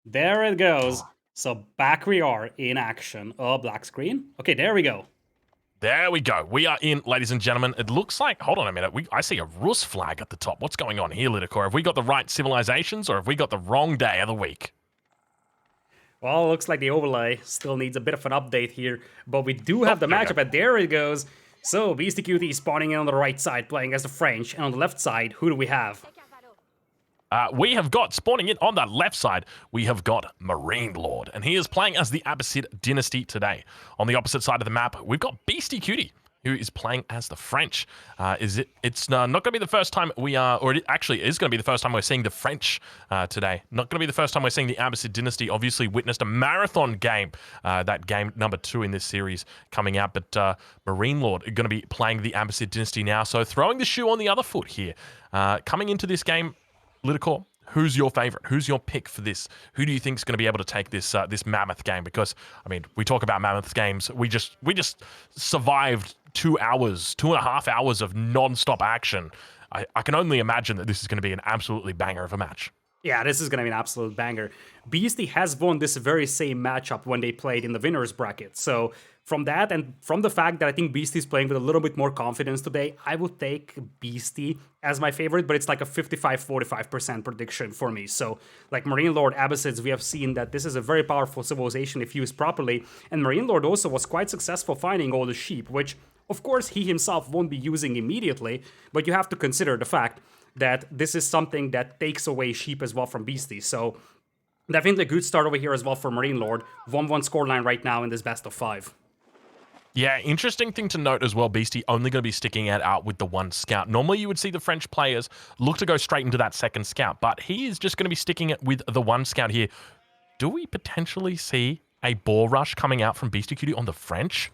There it goes. So back we are in action. Oh, black screen. Okay, there we go. There we go. We are in, ladies and gentlemen. It looks like, hold on a minute, I see a Rus flag at the top. What's going on here, Lidakor? Have we got the right civilizations or have we got the wrong day of the week? Well, looks like the overlay still needs a bit of an update here, but we do have the matchup, and there it goes. So Beastyqt is spawning in on the right side, playing as the French, and on the left side, who do we have? We have got, spawning in on that left side, we have got MarineLorD, and he is playing as the Abbasid dynasty today. On the opposite side of the map, we've got Beastyqt, who is playing as the French. It's not going to be the first time we are, or it actually is going to be the first time we're seeing the French today. Not going to be the first time we're seeing the Abbasid dynasty. Obviously witnessed a marathon game, that game number 2 in this series coming out, but MarineLorD are going to be playing the Abbasid dynasty now, so throwing the shoe on the other foot here. Coming into this game, Lidakor, who's your favorite? Who's your pick for this? Who do you think is going to be able to take this this mammoth game? Because I mean, we talk about mammoth games. We just survived 2 hours, 2.5 hours of non-stop action. I can only imagine that this is going to be an absolutely banger of a match. Yeah, this is going to be an absolute banger. Beastie has won this very same matchup when they played in the winner's bracket. So from that and from the fact that I think Beastie is playing with a little bit more confidence today, I would take Beastie as my favorite, but it's like a 55-45% prediction for me. So like MarineLorD Abbassids, we have seen that this is a very powerful civilization if used properly. And MarineLorD also was quite successful finding all the sheep, which of course he himself won't be using immediately, but you have to consider the fact that this is something that takes away sheep as well from Beastie. So definitely a good start over here as well for MarineLorD. 1-1 scoreline right now in this best of 5. Yeah, interesting thing to note as well, Beastie only going to be sticking it out with the 1 scout. Normally you would see the French players look to go straight into that 2nd scout, but he is just going to be sticking it with the 1 scout here. Do we potentially see a boar rush coming out from Beastyqt on the French?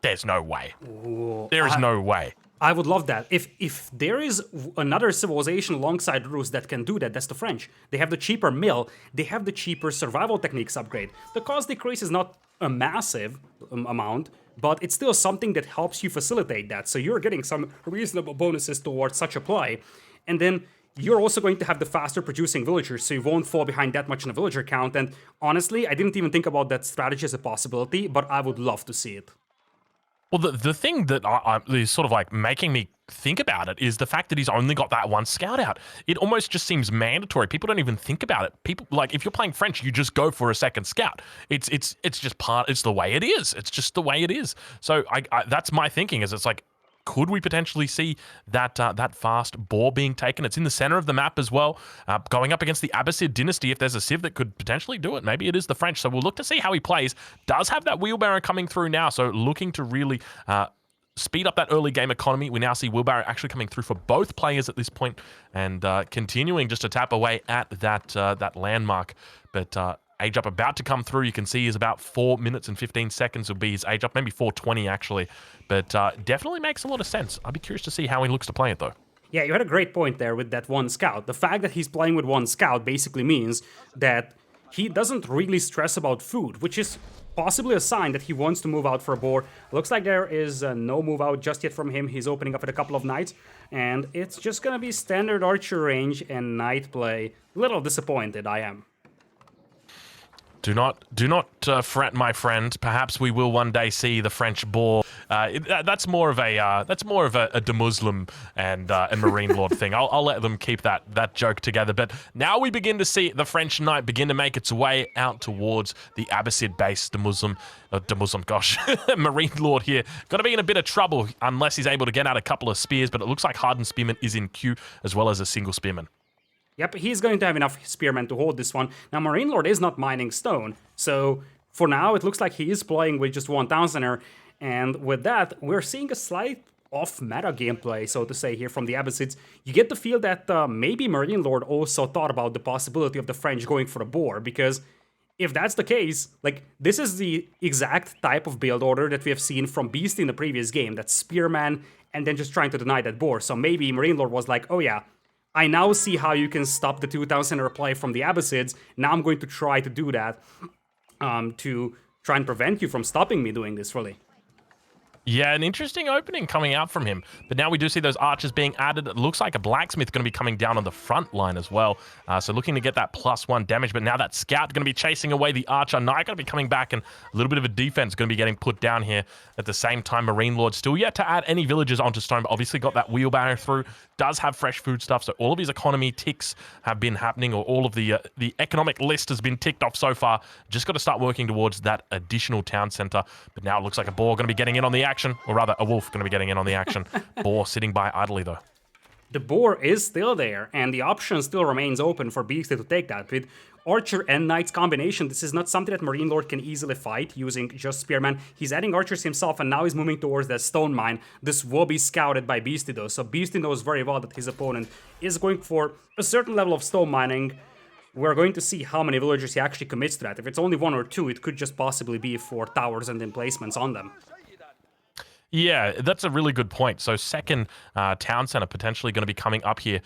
There's no way. Ooh, There is no way. I would love that. If there is another civilization alongside Rus that can do that, that's the French. They have the cheaper mill, they have the cheaper survival techniques upgrade. The cost decrease is not a massive amount, but it's still something that helps you facilitate that. So you're getting some reasonable bonuses towards such a play. And then you're also going to have the faster producing villagers, so you won't fall behind that much in a villager count. And honestly, I didn't even think about that strategy as a possibility, but I would love to see it. Well, the thing that is sort of like making me think about it is the fact that he's only got that 1 scout out. It almost just seems mandatory. People don't even think about it. People, like, if you're playing French, you just go for a 2nd scout. It's just it's the way it is. It's just the way it is. So that's my thinking, is it's like, could we potentially see that that fast boar being taken? It's in the center of the map as well, going up against the Abbasid dynasty. If there's a civ that could potentially do it, maybe it is the French. So we'll look to see how he plays. Does have that wheelbarrow coming through now, so looking to really speed up that early game economy. We now see wheelbarrow actually coming through for both players at this point, and continuing just to tap away at that that landmark. But age up about to come through. You can see is about 4 minutes and 15 seconds will be his age up, maybe 4:20 actually, but definitely makes a lot of sense. I'd be curious to see how he looks to play it though. Yeah, you had a great point there with that 1 scout. The fact that he's playing with 1 scout basically means that he doesn't really stress about food, which is possibly a sign that he wants to move out for a boar. Looks like there is no move out just yet from him. He's opening up at a couple of knights, and it's just gonna be standard archer range and knight play. Little disappointed I am. Do not fret, my friend. Perhaps we will one day see the French boar. That's more of a de Muslim and MarineLorD thing. I'll let them keep that joke together. But now we begin to see the French knight begin to make its way out towards the Abbasid base. MarineLorD here going to be in a bit of trouble unless he's able to get out a couple of spears. But it looks like hardened spearman is in queue as well as a single spearman. Yep, he's going to have enough spearmen to hold this one. Now, MarineLorD is not mining stone, so for now, it looks like he is playing with just 1000er, and with that, we're seeing a slight off-meta gameplay, so to say, here from the Abbassids. You get the feel that maybe MarineLorD also thought about the possibility of the French going for the boar, because if that's the case, like, this is the exact type of build order that we have seen from Beastie in the previous game, that spearman, and then just trying to deny that boar. So maybe MarineLorD was like, oh yeah, I now see how you can stop the 2000er play from the Abbassids. Now I'm going to try to do that to try and prevent you from stopping me doing this, really. Yeah, an interesting opening coming out from him. But now we do see those archers being added. It looks like a blacksmith going to be coming down on the front line as well. So looking to get that +1 damage. But now that scout going to be chasing away the archer. Knight going to be coming back, and a little bit of a defense going to be getting put down here. At the same time, MarineLorD still yet to add any villagers onto stone, but obviously got that wheelbarrow through. Does have fresh food stuff, so all of his economy ticks have been happening, or all of the economic list has been ticked off so far. Just got to start working towards that additional town center. But now it looks like a boar going to be getting in on the action, or rather a wolf going to be getting in on the action. Boar sitting by idly though. The boar is still there, and the option still remains open for Beastyqt to take that. With Archer and Knight's combination, this is not something that MarineLorD can easily fight using just Spearman. He's adding archers himself, and now he's moving towards that stone mine. This will be scouted by Beastyqt though, so Beastyqt knows very well that his opponent is going for a certain level of stone mining. We're going to see how many villagers he actually commits to that. If it's only 1 or 2, it could just possibly be for towers and emplacements on them. Yeah, that's a really good point. So second town center potentially going to be coming up here.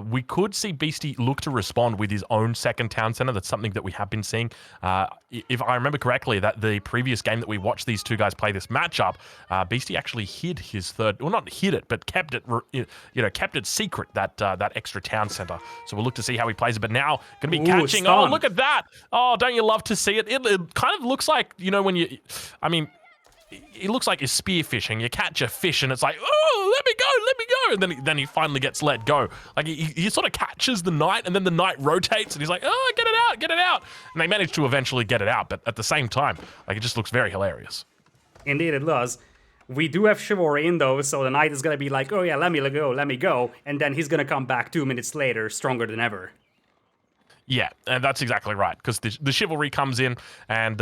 We could see Beastyqt look to respond with his own second town center. That's something that we have been seeing. If I remember correctly, that the previous game that we watched these two guys play this matchup, Beastyqt actually hid his third, well, not hid it, but kept it, kept it secret, that extra town center. So we'll look to see how he plays it. But now going to be catching. Stun. Oh, look at that! Oh, don't you love to see it? It kind of looks like, when you, I mean, it looks like you're spearfishing. You catch a fish and it's like, oh, let me go. And then he finally gets let go. Like he sort of catches the knight, and then the knight rotates and he's like, oh, get it out. And they manage to eventually get it out. But at the same time, like, it just looks very hilarious. Indeed it does. We do have chivalry in though, so the knight is gonna be like, oh yeah, let me go. And then he's gonna come back 2 minutes later, stronger than ever. Yeah, and that's exactly right, because the chivalry comes in, and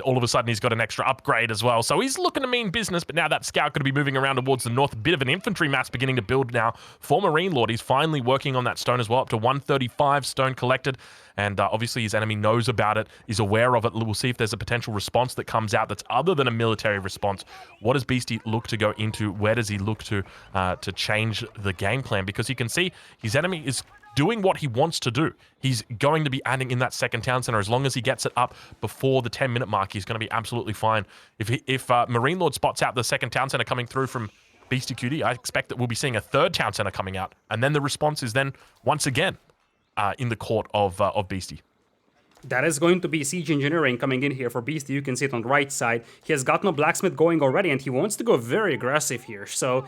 all of a sudden he's got an extra upgrade as well. So he's looking to mean business, but now that scout could be moving around towards the north. A bit of an infantry mass beginning to build now for MarineLorD. He's finally working on that stone as well, up to 135 stone collected. And obviously his enemy knows about it, is aware of it. We'll see if there's a potential response that comes out that's other than a military response. What does Beastyqt look to go into? Where does he look to change the game plan? Because you can see his enemy is doing what he wants to do. He's going to be adding in that second town center. As long as he gets it up before the 10-minute mark, he's going to be absolutely fine. If MarineLorD spots out the second town center coming through from Beastyqt, I expect that we'll be seeing a third town center coming out. And then the response is then, once again, in the court of Beastyqt. That is going to be siege engineering coming in here for Beastyqt. You can see it on the right side. He has got no blacksmith going already, and he wants to go very aggressive here. So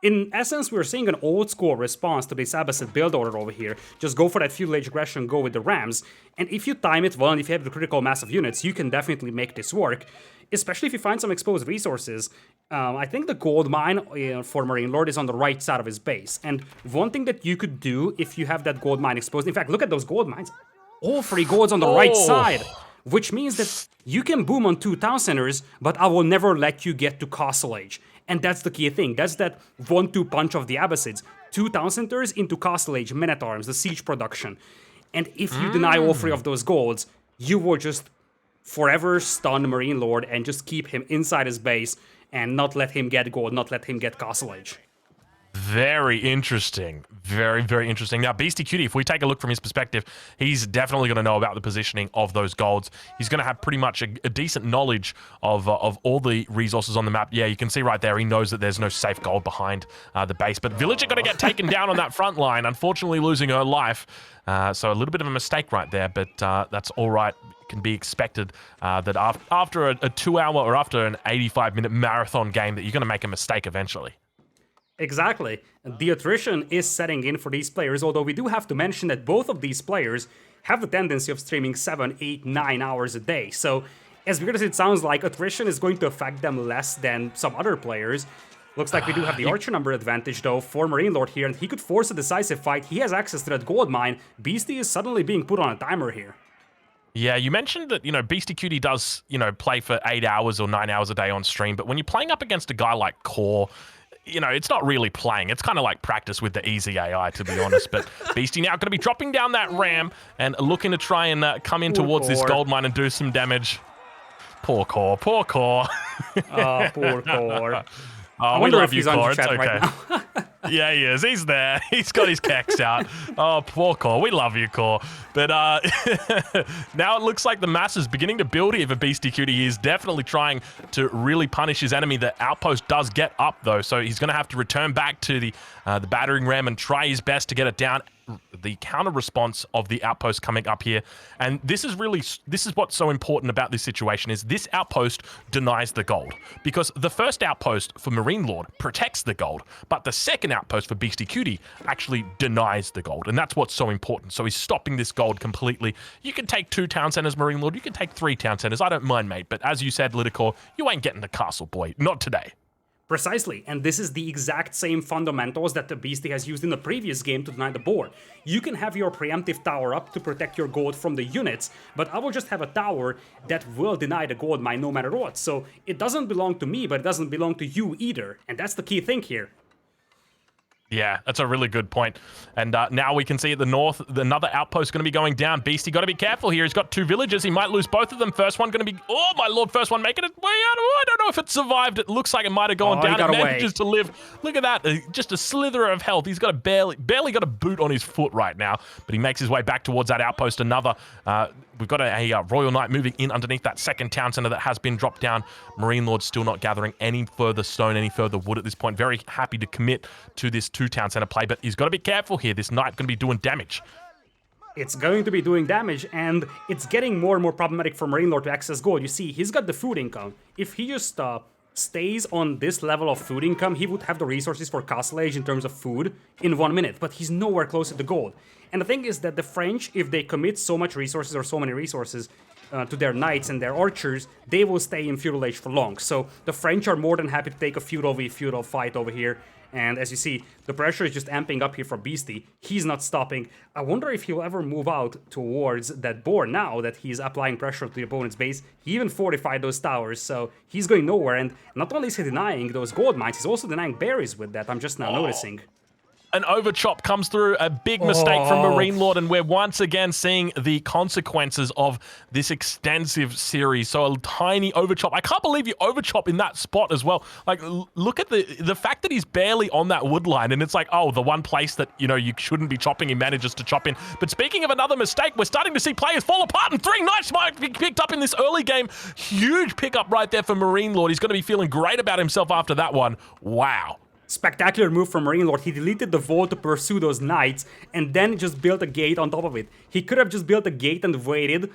in essence, we're seeing an old school response to this Abbasid build order over here. Just go for that feudal age aggression, go with the rams. And if you time it well, and if you have the critical mass of units, you can definitely make this work. Especially if you find some exposed resources. I think the gold mine for MarineLorD is on the right side of his base. And one thing that you could do if you have that gold mine exposed, in fact, look at those gold mines. All 3 golds on the right side. Which means that you can boom on 2 town centers, but I will never let you get to Castle Age. And that's the key thing. That's that 1-2 punch of the Abbasids. 2 town centers into Castle Age, men-at-arms, the siege production. And if you deny all 3 of those golds, you will just forever stun MarineLorD and just keep him inside his base and not let him get gold, not let him get Castle Age. Very interesting. Very, very interesting. Now, Beastyqt, if we take a look from his perspective, he's definitely going to know about the positioning of those golds. He's going to have pretty much a decent knowledge of all the resources on the map. Yeah, you can see right there, he knows that there's no safe gold behind the base. But Villager going to get taken down on that front line, unfortunately losing her life. So a little bit of a mistake right there, but that's all right. It can be expected that after a 2-hour or after an 85-minute marathon game that you're going to make a mistake eventually. Exactly. The attrition is setting in for these players, although we do have to mention that both of these players have the tendency of streaming 7, 8, 9 hours a day. So, as weird as it sounds like, attrition is going to affect them less than some other players. Looks like we do have the archer number advantage, though, for MarineLorD here, and he could force a decisive fight. He has access to that gold mine. Beasty is suddenly being put on a timer here. Yeah, you mentioned that, Beastyqt does, play for 8 hours or 9 hours a day on stream, but when you're playing up against a guy like Core, it's not really playing. It's kind of like practice with the easy AI, to be honest. But Beasty now going to be dropping down that ram and looking to try and come in towards this gold mine and do some damage. Poor Core. Oh, poor Core. I wonder if he's on chat right now. Yeah, he is. He's there. He's got his keks out. Oh, poor Core. We love you, Core. But now it looks like the mass is beginning to build here for Beastyqt. He is definitely trying to really punish his enemy. The outpost does get up, though, so he's going to have to return back to the battering ram and try his best to get it down. The counter response of the outpost coming up here, and this is what's so important about this situation is this outpost denies the gold, because the first outpost for MarineLorD protects the gold, but the second outpost for Beastyqt actually denies the gold, and that's what's so important. So he's stopping this gold completely. You can take 2 town centers, MarineLorD. You can take 3 town centers. I don't mind, mate. But as you said, Lidakor, you ain't getting the castle, boy. Not today. Precisely, and this is the exact same fundamentals that the Beastie has used in the previous game to deny the board. You can have your preemptive tower up to protect your gold from the units, but I will just have a tower that will deny the gold mine no matter what. So it doesn't belong to me, but it doesn't belong to you either, and that's the key thing here. Yeah, that's a really good point. And now we can see at the north, another outpost going to be going down. Beastie got to be careful here. He's got 2 villages. He might lose both of them. First one going to be... Oh, my lord, first one making its way out. Oh, I don't know if it survived. It looks like it might have gone down. It manages to live. Look at that. Just a slither of health. He's got a barely got a boot on his foot right now. But he makes his way back towards that outpost. Another... We've got a Royal Knight moving in underneath that second town center that has been dropped down. MarineLorD still not gathering any further stone, any further wood at this point. Very happy to commit to this 2 town center play, but he's got to be careful here. This Knight going to be doing damage. It's going to be doing damage, and it's getting more and more problematic for MarineLorD to access gold. You see, he's got the food income. If he just stays on this level of food income, he would have the resources for Castle Age in terms of food in 1 minute, but he's nowhere close to the gold. And the thing is that the French, if they commit so much resources or so many resources to their knights and their archers, they will stay in feudal age for long. So the French are more than happy to take a feudal v feudal fight over here. And as you see, the pressure is just amping up here for Beastie. He's not stopping. I wonder if he'll ever move out towards that board now that he's applying pressure to the opponent's base. He even fortified those towers, so he's going nowhere. And not only is he denying those gold mines, he's also denying berries with that. I'm just now noticing. An overchop comes through, a big mistake from MarineLorD, and we're once again seeing the consequences of this extensive series. So a tiny overchop. I can't believe you overchop in that spot as well. Like, look at the fact that he's barely on that wood line, and it's like, oh, the one place that, you know, you shouldn't be chopping, he manages to chop in. But speaking of another mistake, we're starting to see players fall apart, and 3 knights might be picked up in this early game. Huge pickup right there for MarineLorD. He's going to be feeling great about himself after that one. Wow. Spectacular move from MarineLorD. He deleted the vault to pursue those knights and then just built a gate on top of it. He could have just built a gate and waited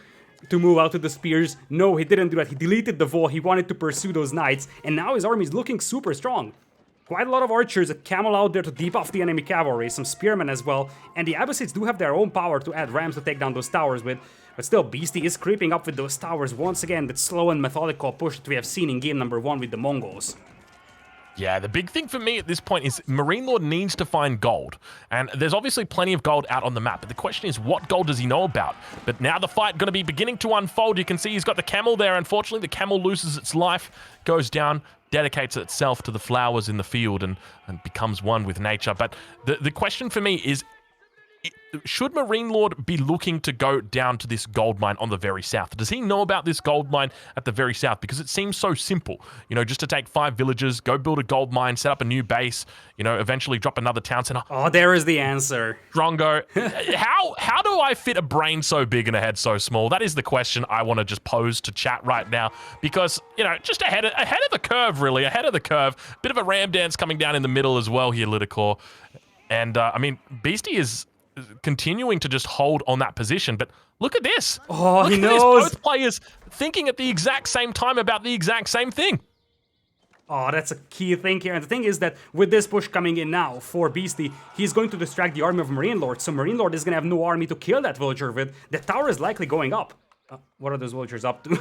to move out to the spears. No, he didn't do that. He deleted the vault. He wanted to pursue those knights, and now his army is looking super strong. Quite a lot of archers, a camel out there to debuff the enemy cavalry, some spearmen as well, and the Abbasids do have their own power to add rams to take down those towers with, but still, Beastie is creeping up with those towers once again, that slow and methodical push that we have seen in game number 1 with the Mongols. Yeah, the big thing for me at this point is MarineLorD needs to find gold. And there's obviously plenty of gold out on the map, but the question is, what gold does he know about? But now the fight going to be beginning to unfold. You can see he's got the camel there. Unfortunately, the camel loses its life, goes down, dedicates itself to the flowers in the field, and becomes one with nature. But the question for me is, should MarineLorD be looking to go down to this gold mine on the very south? Does he know about this gold mine at the very south? Because it seems so simple, you know, just to take 5 villages, go build a gold mine, set up a new base, you know, eventually drop another town center. Oh, there is the answer. Drongo, how do I fit a brain so big and a head so small? That is the question I want to just pose to chat right now, because, you know, just ahead of the curve, really, ahead of the curve. Bit of a ram dance coming down in the middle as well here, Lidakor. And, I mean, Beastie is continuing to just hold on that position, but look at this. Oh, look he at knows. This, both players thinking at the exact same time about the exact same thing. Oh, that's a key thing here. And the thing is that with this push coming in now for Beastie, he's going to distract the army of MarineLorD. So MarineLorD is going to have no army to kill that villager with. The tower is likely going up. What are those villagers up to?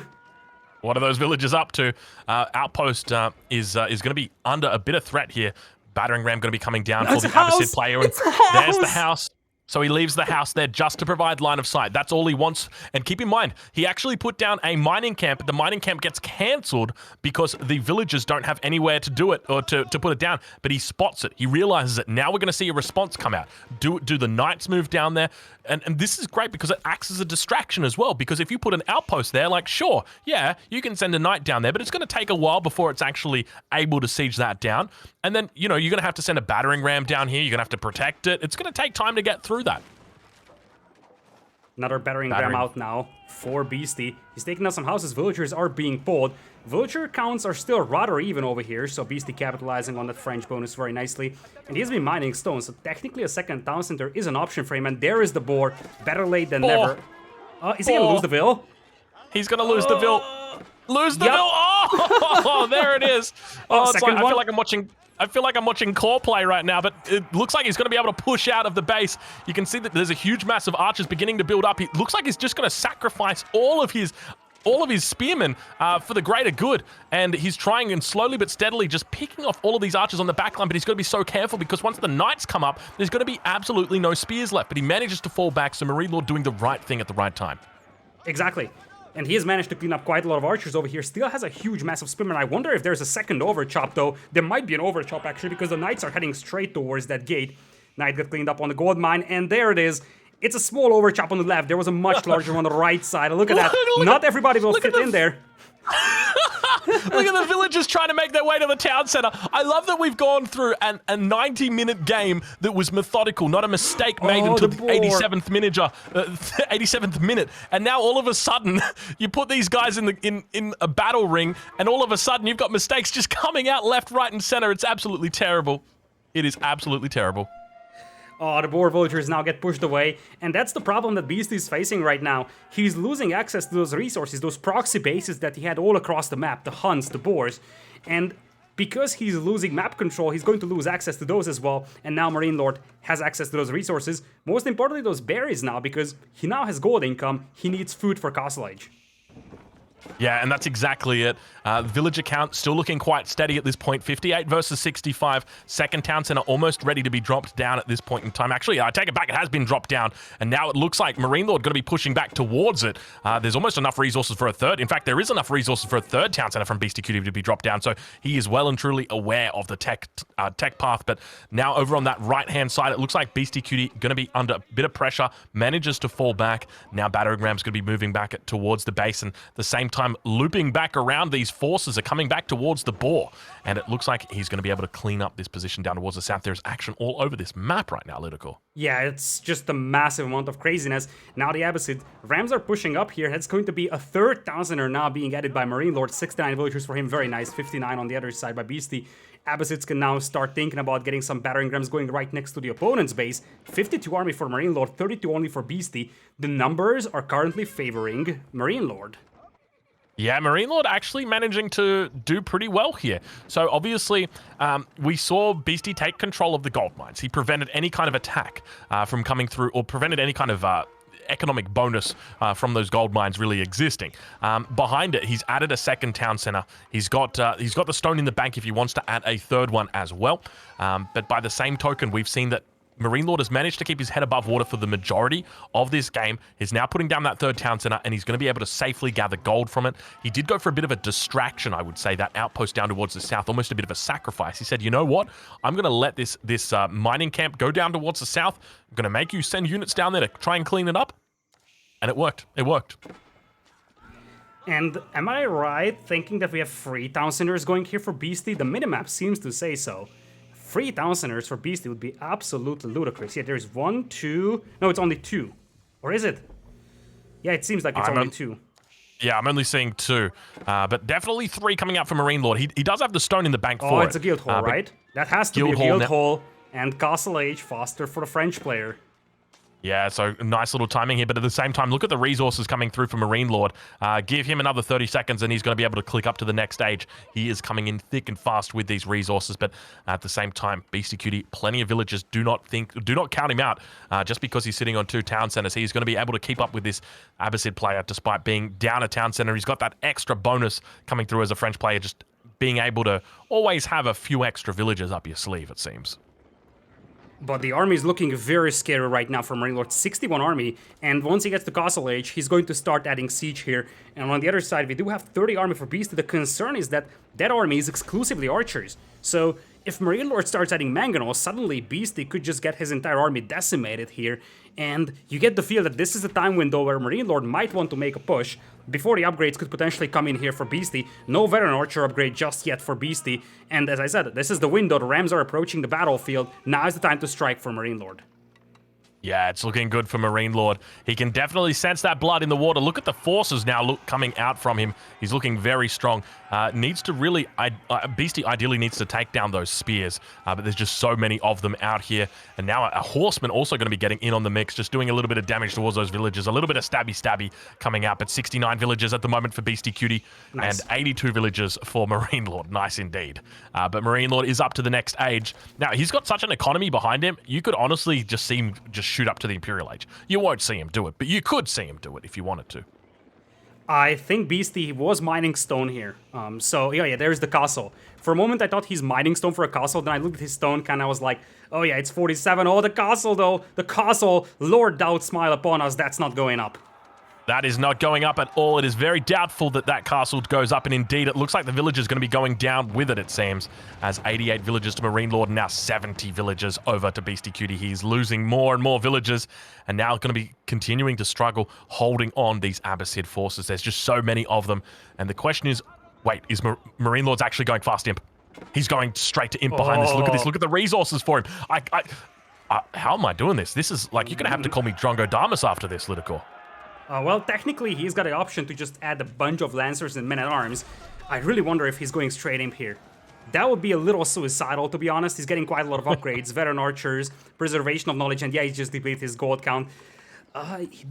What are those villagers up to? Outpost is going to be under a bit of threat here. Battering ram going to be coming down for the Abbasid player. And there's the house. So he leaves the house there just to provide line of sight. That's all he wants. And keep in mind, he actually put down a mining camp. The mining camp gets cancelled because the villagers don't have anywhere to do it or to put it down. But he spots it. He realizes it. Now we're going to see a response come out. Do the knights move down there? And this is great because it acts as a distraction as well. Because if you put an outpost there, like, sure, yeah, you can send a knight down there, but it's going to take a while before it's actually able to siege that down. And then, you know, you're going to have to send a battering ram down here. You're going to have to protect it. It's going to take time to get through that. Another battering ram out now for Beasty. He's taking out some houses. Villagers are being pulled. Villager counts are still rather even over here, so Beasty capitalizing on that French bonus very nicely. And he's been mining stone, so technically a second town center is an option for him. And there is the boar. Better late than never. Is he gonna lose the Ville? He's gonna lose the Ville. Lose the Ville. Oh, there it is. Oh, it's like, I feel like I'm watching core play right now, but it looks like he's going to be able to push out of the base. You can see that there's a huge mass of archers beginning to build up. It looks like he's just going to sacrifice all of his spearmen for the greater good. And he's trying and slowly but steadily just picking off all of these archers on the backline, but he's got to be so careful because once the knights come up, there's going to be absolutely no spears left. But he manages to fall back, so MarineLorD doing the right thing at the right time. Exactly. And he has managed to clean up quite a lot of archers over here. Still has a huge, massive spearman. I wonder if there's a second overchop, though. There might be an overchop, actually, because the knights are heading straight towards that gate. Knight got cleaned up on the gold mine, and there it is. It's a small overchop on the left. There was a much larger one on the right side. Look at that. Not everybody will fit in there. Look at the villagers trying to make their way to the town center. I love that we've gone through a 90-minute game that was methodical, not a mistake made until the 87th minute. And now all of a sudden, you put these guys in a battle ring, and all of a sudden you've got mistakes just coming out left, right, and center. It's absolutely terrible. It is absolutely terrible. Oh, the boar villagers now get pushed away, and that's the problem that Beasty is facing right now. He's losing access to those resources, those proxy bases that he had all across the map, the hunts, the boars, and because he's losing map control, he's going to lose access to those as well, and now MarineLorD has access to those resources, most importantly those berries now, because he now has gold income, he needs food for Castle Age. Yeah, and that's exactly it. Villager count still looking quite steady at this point. 58 versus 65. Second town center almost ready to be dropped down at this point in time. Actually, I take it back. It has been dropped down. And now it looks like MarineLorD going to be pushing back towards it. There's almost enough resources for a third. In fact, there is enough resources for a third town center from Beastyqt to be dropped down. So he is well and truly aware of the tech path. But now over on that right-hand side, it looks like Beastyqt going to be under a bit of pressure. Manages to fall back. Now battering ram's going to be moving back towards the base. And at the same time, looping back around, these forces are coming back towards the boar, and it looks like he's going to be able to clean up this position down towards the south. There's action all over this map right now, Lidakor. Yeah, it's just a massive amount of craziness. Now the Abbasid Rams are pushing up here. It's going to be a third thousander now being added by MarineLorD. 69 villagers for him, very nice. 59 on the other side by Beasty. Abbasids can now start thinking about getting some battering rams going right next to the opponent's base. 52 army for MarineLorD, 32 only for Beasty. The numbers are currently favoring MarineLorD. Yeah, MarineLorD actually managing to do pretty well here. So obviously, we saw Beasty take control of the gold mines. He prevented any kind of attack from coming through, or prevented any kind of economic bonus from those gold mines really existing. Behind it, he's added a second town center. He's got the stone in the bank if he wants to add a third one as well. But by the same token, we've seen that MarineLorD has managed to keep his head above water for the majority of this game. He's now putting down that third town center, and he's going to be able to safely gather gold from it. He did go for a bit of a distraction, I would say, that outpost down towards the south, almost a bit of a sacrifice. He said, you know what? I'm going to let this mining camp go down towards the south. I'm going to make you send units down there to try and clean it up. And it worked. It worked. And am I right thinking that we have 3 town centers going here for Beasty? The minimap seems to say so. 3 town centers for Beasty would be absolutely ludicrous. Yeah, there's 1, 2... No, it's only 2. Or is it? Yeah, it seems like it's only 2. Yeah, I'm only seeing 2. But definitely 3 coming out for MarineLorD. He does have the stone in the bank for it. Oh, it's a guild hall, right? That has to be a guild hall. And Castle Age faster for the French player. Yeah, so nice little timing here, but at the same time, look at the resources coming through for MarineLorD. Give him another 30 seconds and he's going to be able to click up to the next stage. He is coming in thick and fast with these resources, but at the same time, Beastyqt, plenty of villagers do not count him out just because he's sitting on 2 town centers. He's going to be able to keep up with this Abbasid player despite being down a town center. He's got that extra bonus coming through as a French player, just being able to always have a few extra villagers up your sleeve, it seems. But the army is looking very scary right now for MarineLorD. 61 army, and once he gets to Castle Age, he's going to start adding siege here. And on the other side, we do have 30 army for Beasty. The concern is that that army is exclusively archers. So if MarineLorD starts adding mangonels, suddenly Beasty could just get his entire army decimated here. And you get the feel that this is the time window where MarineLorD might want to make a push before the upgrades could potentially come in here for Beasty. No veteran archer upgrade just yet for Beasty. And as I said, this is the window. The Rams are approaching the battlefield. Now is the time to strike for MarineLorD. Yeah, it's looking good for MarineLorD. He can definitely sense that blood in the water. Look at the forces now coming out from him. He's looking very strong. Needs to really... Beasty ideally needs to take down those spears, but there's just so many of them out here. And now a horseman also going to be getting in on the mix, just doing a little bit of damage towards those villages. A little bit of stabby coming out, but 69 villages at the moment for Beastyqt, nice. And 82 villages for MarineLorD. Nice indeed. But MarineLorD is up to the next age. Now, he's got such an economy behind him, you could honestly just see him just shoot up to the Imperial Age. You won't see him do it, but you could see him do it if you wanted to. I think Beasty was mining stone here. So yeah, there's the castle. For a moment, I thought he's mining stone for a castle. Then I looked at his stone, kind of was like, oh yeah, it's 47. Oh, the castle though. The castle. Lord doubt smile upon us. That's not going up. That is not going up at all. It is very doubtful that that castle goes up, and indeed, it looks like the village is going to be going down with it, it seems, as 88 villages to MarineLorD, and now 70 villages over to Beastyqt. He's losing more and more villages, and now going to be continuing to struggle holding on these Abbasid forces. There's just so many of them, and the question is, wait, is MarineLorD's actually going fast imp? He's going straight to imp behind this. Look at this. Look at the resources for him. How am I doing this? This is like, you're going to have to call me Drongo Damas after this, Lidakor. Well, technically, he's got the option to just add a bunch of Lancers and Men-at-Arms. I really wonder if he's going straight imp here. That would be a little suicidal, to be honest. He's getting quite a lot of upgrades. Veteran Archers, Preservation of Knowledge, and yeah, he just depleted his gold count.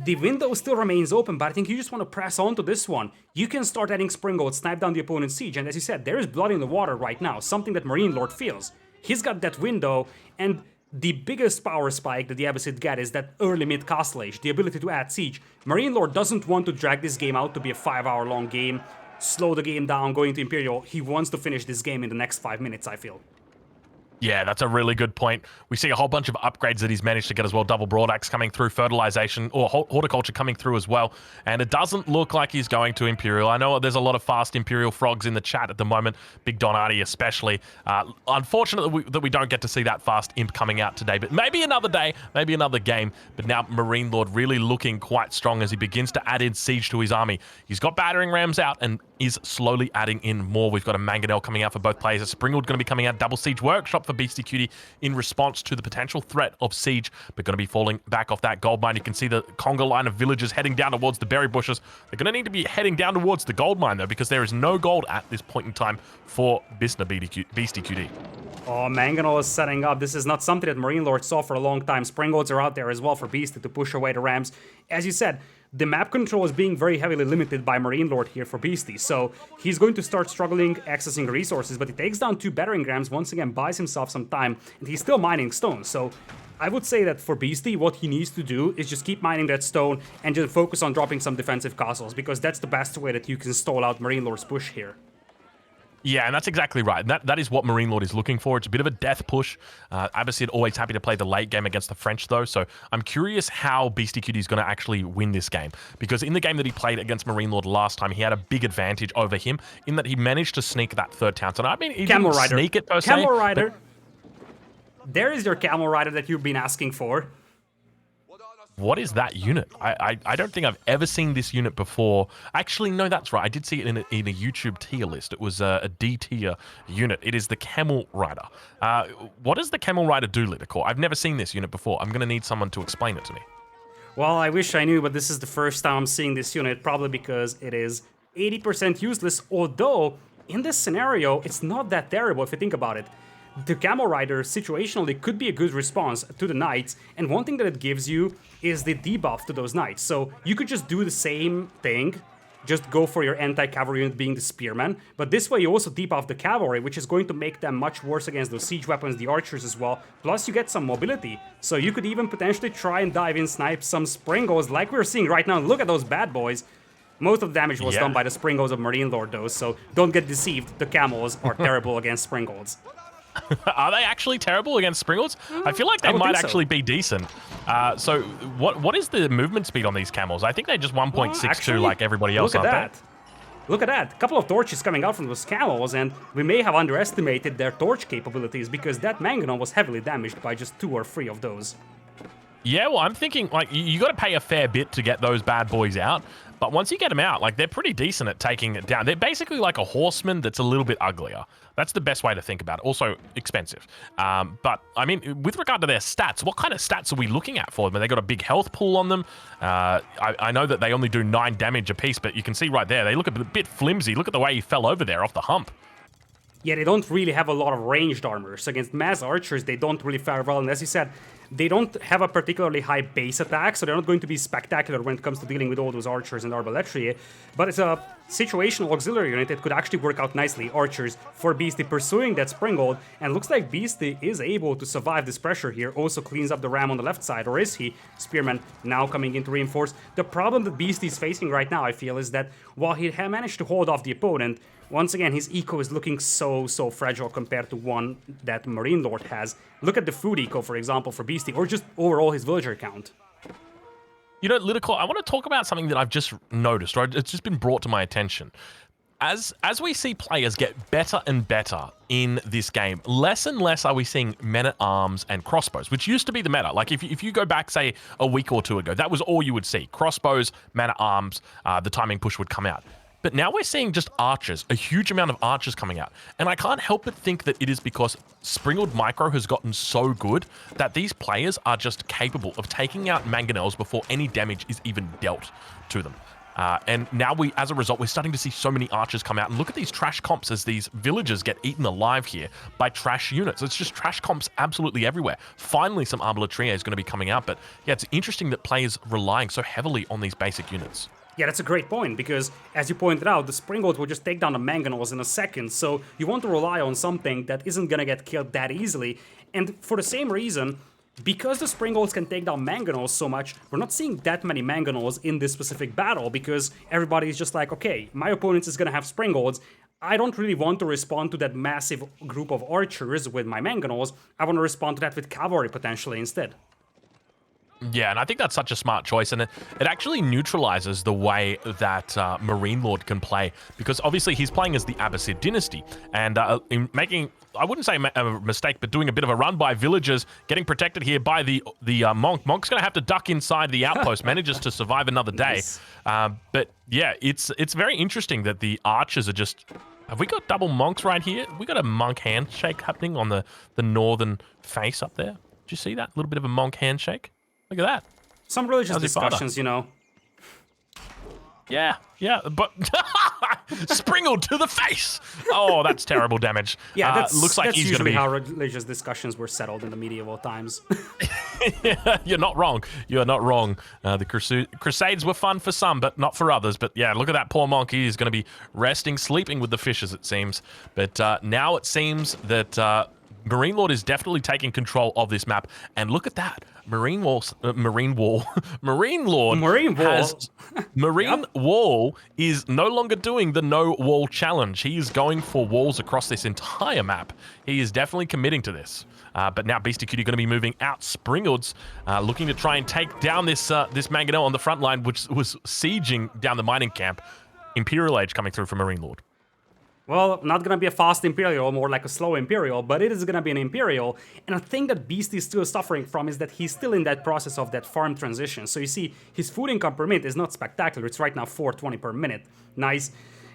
The window still remains open, but I think you just want to press on to this one. You can start adding Springald, snipe down the opponent's siege, and as you said, there is blood in the water right now, something that MarineLorD feels. He's got that window, and the biggest power spike that the Abbasid get is that early mid-Castle Age, the ability to add siege. MarineLorD doesn't want to drag this game out to be a 5-hour-long game, slow the game down, going to Imperial. He wants to finish this game in the next 5 minutes, I feel. Yeah, that's a really good point. We see a whole bunch of upgrades that he's managed to get as well. Double Broadaxe coming through, fertilization, or horticulture coming through as well. And it doesn't look like he's going to Imperial. I know there's a lot of fast Imperial frogs in the chat at the moment, Big Donati especially. Unfortunate that we don't get to see that fast imp coming out today, but maybe another day, maybe another game. But now MarineLorD really looking quite strong as he begins to add in siege to his army. He's got battering rams out and is slowly adding in more. We've got a Mangonel coming out for both players. A Springald going to be coming out. Double Siege Workshop for Beastyqt in response to the potential threat of siege, but going to be falling back off that gold mine. You can see the conga line of villagers heading down towards the berry bushes. They're going to need to be heading down towards the gold mine, though, because there is no gold at this point in time for Beastyqt. Oh, Mangonel is setting up. This is not something that MarineLorD saw for a long time. Springolds are out there as well for Beasty to push away the Rams. As you said, the map control is being very heavily limited by MarineLorD here for Beasty, so he's going to start struggling accessing resources, but he takes down 2 battering rams, once again buys himself some time, and he's still mining stone. So I would say that for Beasty, what he needs to do is just keep mining that stone and just focus on dropping some defensive castles, because that's the best way that you can stall out MarineLorD's push here. Yeah, and that's exactly right. That is what MarineLorD is looking for. It's a bit of a death push. Abbasid always happy to play the late game against the French, though, so I'm curious how Beastyqt is going to actually win this game, because in the game that he played against MarineLorD last time, he had a big advantage over him in that he managed to sneak that third town. So I mean, he didn't sneak it per se. Camel Rider. There is your Camel Rider that you've been asking for. What is that unit? I don't think I've ever seen this unit before. Actually, no, that's right. I did see it in a YouTube tier list. It was a D tier unit. It is the Camel Rider. What does the Camel Rider do, Lidakor? I've never seen this unit before. I'm going to need someone to explain it to me. Well, I wish I knew, but this is the first time I'm seeing this unit, probably because it is 80% useless, although in this scenario, it's not that terrible if you think about it. The Camel Rider situationally could be a good response to the Knights, and one thing that it gives you is the debuff to those Knights. So you could just do the same thing, just go for your anti-cavalry unit being the Spearman, but this way you also debuff the Cavalry, which is going to make them much worse against those siege weapons, the Archers as well, plus you get some mobility. So you could even potentially try and dive in, snipe some Springolds like we're seeing right now. Look at those bad boys. Most of the damage was done by the Springolds of MarineLorD though, so don't get deceived, the Camels are terrible against Springolds. Are they actually terrible against Springalds? I feel like they I would might think so. actually be decent. So what is the movement speed on these camels? I think they're just 1.62 Actually, like everybody else, look at aren't that. Look at that. A couple of torches coming out from those camels, and we may have underestimated their torch capabilities because that mangonel was heavily damaged by just 2 or 3 of those. Yeah, well, I'm thinking, like, you got to pay a fair bit to get those bad boys out. But once you get them out, like, they're pretty decent at taking it down. They're basically like a horseman that's a little bit uglier. That's the best way to think about it. Also expensive. But, I mean, with regard to their stats, what kind of stats are we looking at for them? They got a big health pool on them. I know that they only do 9 damage apiece, but you can see right there, they look a bit flimsy. Look at the way he fell over there off the hump. Yeah, they don't really have a lot of ranged armor. So against mass archers, they don't really fare well. And as you said, they don't have a particularly high base attack, so they're not going to be spectacular when it comes to dealing with all those archers and arbaletier. But it's a situational auxiliary unit that could actually work out nicely. Archers for Beastyqt pursuing that Springald, and looks like Beastyqt is able to survive this pressure here. Also cleans up the ram on the left side, or is he? Spearman now coming in to reinforce. The problem that Beastyqt is facing right now, I feel, is that while he managed to hold off the opponent, once again, his eco is looking so fragile compared to one that MarineLorD has. Look at the food eco, for example, for Beastyqt, or just overall his villager count. You know, Lidakor, I want to talk about something that I've just noticed, right? It's just been brought to my attention. As we see players get better and better in this game, less and less are we seeing men-at-arms and crossbows, which used to be the meta. Like, if you go back, say, a week or 2 ago, that was all you would see. Crossbows, men-at-arms, the timing push would come out. But now we're seeing just archers, a huge amount of archers coming out. And I can't help but think that it is because Springald Micro has gotten so good that these players are just capable of taking out mangonels before any damage is even dealt to them. And now as a result, we're starting to see so many archers come out. And look at these trash comps as these villagers get eaten alive here by trash units. It's just trash comps absolutely everywhere. Finally, some arbaletier is going to be coming out. But yeah, it's interesting that players relying so heavily on these basic units. Yeah, that's a great point, because, as you pointed out, the Springald will just take down the mangonels in a second, so you want to rely on something that isn't gonna get killed that easily. And for the same reason, because the Springalds can take down mangonels so much, we're not seeing that many mangonels in this specific battle, because everybody's just like, okay, my opponent is gonna have Springalds, I don't really want to respond to that massive group of archers with my mangonels, I want to respond to that with cavalry potentially instead. Yeah, and I think that's such a smart choice, and it actually neutralizes the way that MarineLorD can play, because obviously he's playing as the Abbasid dynasty, and in making, I wouldn't say a mistake, but doing a bit of a run by villagers, getting protected here by the Monk. Monk's going to have to duck inside the outpost, manages to survive another day. Nice. But yeah, it's very interesting that the archers are just... Have we got double monks right here? We got a monk handshake happening on the northern face up there. Did you see that? A little bit of a monk handshake. Look at that. Some religious How's your father? discussions, you know. Yeah, but Springled to the face. Oh, that's terrible damage. Yeah, looks like that's he's going to usually be. how religious discussions were settled in the medieval times. Yeah, you're not wrong. You're not wrong. The Crusades were fun for some, but not for others. But yeah, look at that poor monk. He is going to be resting, sleeping with the fishes, it seems. But now it seems that MarineLorD is definitely taking control of this map. And look at that. Marine Wall is no longer doing the no wall challenge. He is going for walls across this entire map. He is definitely committing to this. But now Beastyqt are going to be moving out. Springalds looking to try and take down this mangonel on the front line, which was sieging down the mining camp. Imperial Age coming through from MarineLorD. Well, not gonna be a fast Imperial, more like a slow Imperial, but it is gonna be an Imperial. And a thing that Beast is still suffering from is that he's still in that process of that farm transition. So you see, his food income per minute is not spectacular. It's right now 420 per minute. Nice.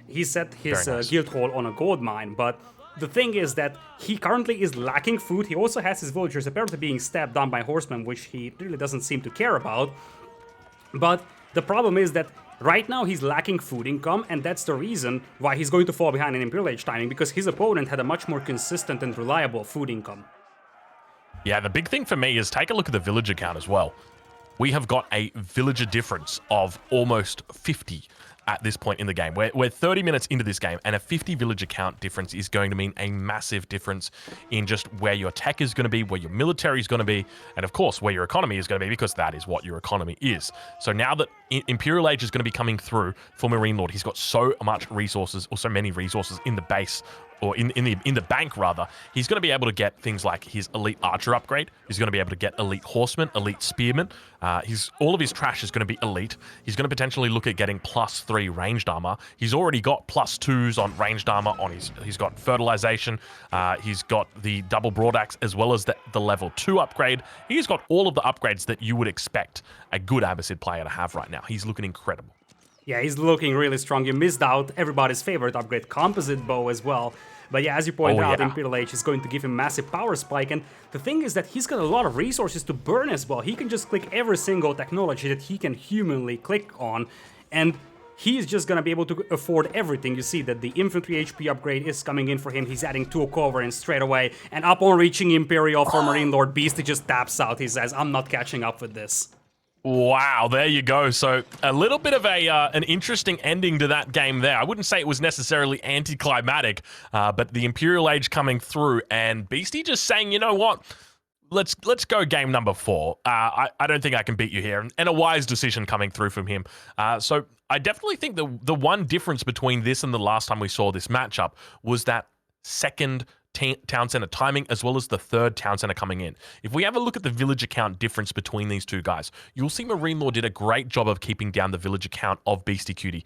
He set his nice. guild hall on a gold mine, but the thing is that he currently is lacking food. He also has his villagers apparently being stabbed down by horsemen, which he really doesn't seem to care about. But the problem is that right now he's lacking food income, and that's the reason why he's going to fall behind in Imperial Age timing, because his opponent had a much more consistent and reliable food income. Yeah, the big thing for me is take a look at the villager count as well. We have got a villager difference of almost 50 at this point in the game. We're 30 minutes into this game, and a 50 villager count difference is going to mean a massive difference in just where your tech is going to be, where your military is going to be, and of course, where your economy is going to be, because that is what your economy is. So now that Imperial Age is going to be coming through for MarineLorD, he's got so much resources, or so many resources in the base or in the bank rather, he's going to be able to get things like his elite archer upgrade. He's going to be able to get elite horseman, elite spearman. All of his trash is going to be elite. He's going to potentially look at getting +3 ranged armor. He's already got +2s on ranged armor on he's got fertilization. He's got the double broadaxe as well as the level 2 upgrade. He's got all of the upgrades that you would expect a good Abbasid player to have right now. He's looking incredible. Yeah, he's looking really strong. You missed out everybody's favorite upgrade, Composite Bow as well. But yeah, as you pointed out, Imperial Age is going to give him massive power spike, and the thing is that he's got a lot of resources to burn as well. He can just click every single technology that he can humanly click on, and he's just gonna be able to afford everything. You see that the infantry HP upgrade is coming in for him. He's adding 2 cover in straight away, and upon reaching Imperial for MarineLorD, Beasty just taps out. He says, I'm not catching up with this. Wow, there you go. So a little bit of an interesting ending to that game there. I wouldn't say it was necessarily anticlimactic, but the Imperial Age coming through and Beasty just saying, you know what? Let's go game number 4. I don't think I can beat you here, and a wise decision coming through from him. So I definitely think the one difference between this and the last time we saw this matchup was that second town center timing as well as the third town center coming in. If we have a look at the village account difference between these two guys, you'll see MarineLorD did a great job of keeping down the village account of Beastyqt.